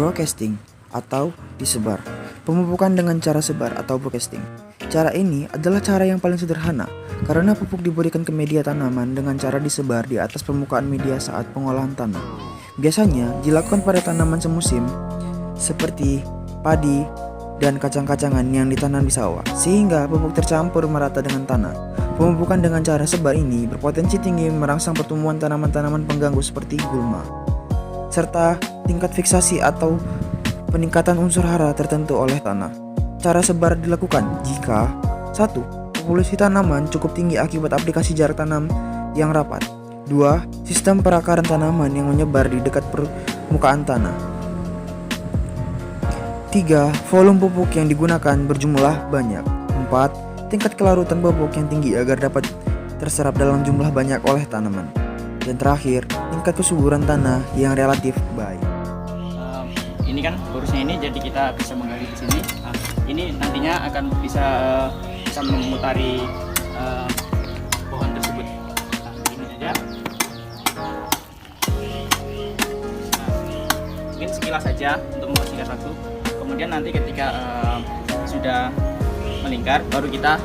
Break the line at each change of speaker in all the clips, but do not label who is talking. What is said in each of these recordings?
broadcasting atau disebar. Pemupukan dengan cara sebar atau broadcasting. Cara ini adalah cara yang paling sederhana karena pupuk diberikan ke media tanaman dengan cara disebar di atas permukaan media saat pengolahan tanah. Biasanya dilakukan pada tanaman semusim seperti padi dan kacang-kacangan yang ditanam di sawah, sehingga pupuk tercampur merata dengan tanah. Pemupukan dengan cara sebar ini berpotensi tinggi merangsang pertumbuhan tanaman-tanaman pengganggu seperti gulma, serta tingkat fiksasi atau peningkatan unsur hara tertentu oleh tanah. Cara sebar dilakukan jika 1. Populasi tanaman cukup tinggi akibat aplikasi jarak tanam yang rapat. 2. Sistem perakaran tanaman yang menyebar di dekat permukaan tanah. 3. Volume pupuk yang digunakan berjumlah banyak. 4. Tingkat kelarutan pupuk yang tinggi agar dapat terserap dalam jumlah banyak oleh tanaman. Dan terakhir, tingkat kesuburan tanah yang relatif baik.
Ini kan lurusnya ini, jadi kita bisa menggali di sini. Ini nantinya akan bisa memutari pohon tersebut. Ini saja. Mungkin sekilas saja untuk membersihkan waktu. Kemudian nanti ketika sudah melingkar, baru kita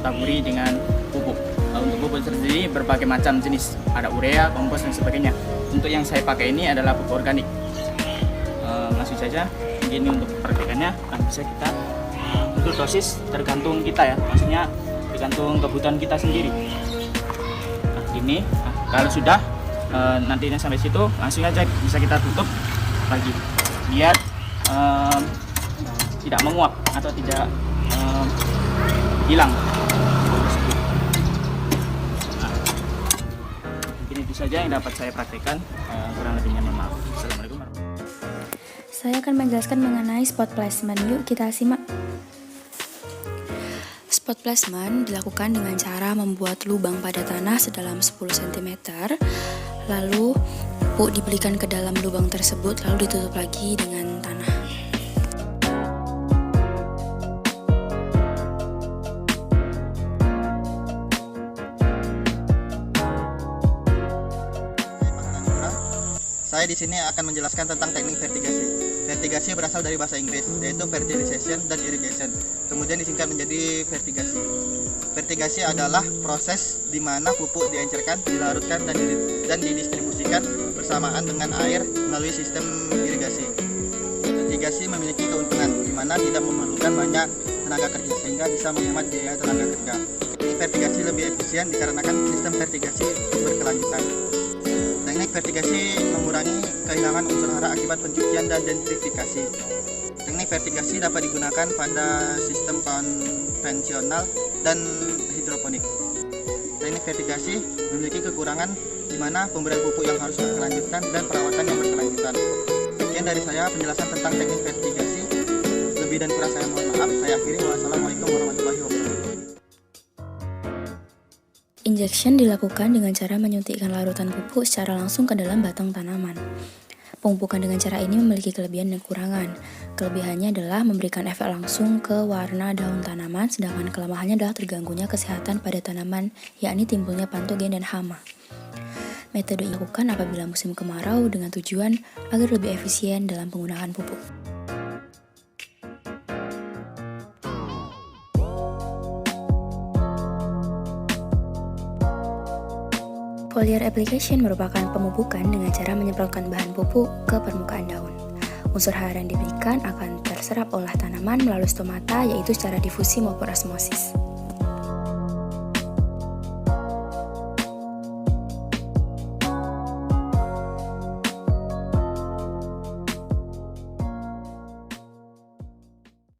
taburi dengan pupuk. Untuk pupuk sendiri berbagai macam jenis, ada urea, kompos dan sebagainya. Untuk yang saya pakai ini adalah pupuk organik. Langsung saja, ini untuk praktikannya bisa kita untuk dosis tergantung kita ya, maksudnya tergantung kebutuhan kita sendiri. Ini kalau sudah nantinya sampai situ, langsung aja bisa kita tutup lagi biar tidak menguap atau tidak hilang. Mungkin itu saja yang dapat saya praktekkan, kurang lebihnya mohon maaf. Assalamualaikum warahmatullahi wabarakatuh.
Saya akan menjelaskan mengenai spot placement. Yuk kita simak. Spot placement dilakukan dengan cara membuat lubang pada tanah sedalam 10 cm, lalu pupuk diberikan ke dalam lubang tersebut, lalu ditutup lagi dengan tanah.
Saya di sini akan menjelaskan tentang teknik vertigasi. Vertigasi berasal dari bahasa Inggris, yaitu fertilization dan irrigation. Kemudian disingkat menjadi vertigasi. Vertigasi adalah proses di mana pupuk diencerkan, dilarutkan, dan didistribusikan bersamaan dengan air melalui sistem irigasi. Vertigasi memiliki keuntungan di mana tidak memerlukan banyak tenaga kerja, sehingga bisa menghemat biaya tenaga kerja. Teknik vertigasi lebih efisien dikarenakan sistem vertigasi berkelanjutan. Teknik vertigasi mengurangi kehilangan unsur hara akibat pencucian dan denitrifikasi. Teknik vertigasi dapat digunakan pada sistem konvensional dan hidroponik. Teknik vertigasi memiliki kekurangan di mana pemberian pupuk yang harus berkelanjutan dan perawatan yang berkelanjutan. Sekian dari saya penjelasan tentang teknik vertigasi. Lebih dan kurang saya mohon maaf. Saya akhiri. Wassalamualaikum warahmatullahi wabarakatuh.
Injection dilakukan dengan cara menyuntikkan larutan pupuk secara langsung ke dalam batang tanaman. Pemupukan dengan cara ini memiliki kelebihan dan kekurangan. Kelebihannya adalah memberikan efek langsung ke warna daun tanaman, sedangkan kelemahannya adalah terganggunya kesehatan pada tanaman, yakni timbulnya patogen dan hama. Metode ini dilakukan apabila musim kemarau dengan tujuan agar lebih efisien dalam penggunaan pupuk. Foliar application merupakan pemupukan dengan cara menyemprotkan bahan pupuk ke permukaan daun. Unsur hara yang diberikan akan terserap oleh tanaman melalui stomata, yaitu secara difusi maupun osmosis.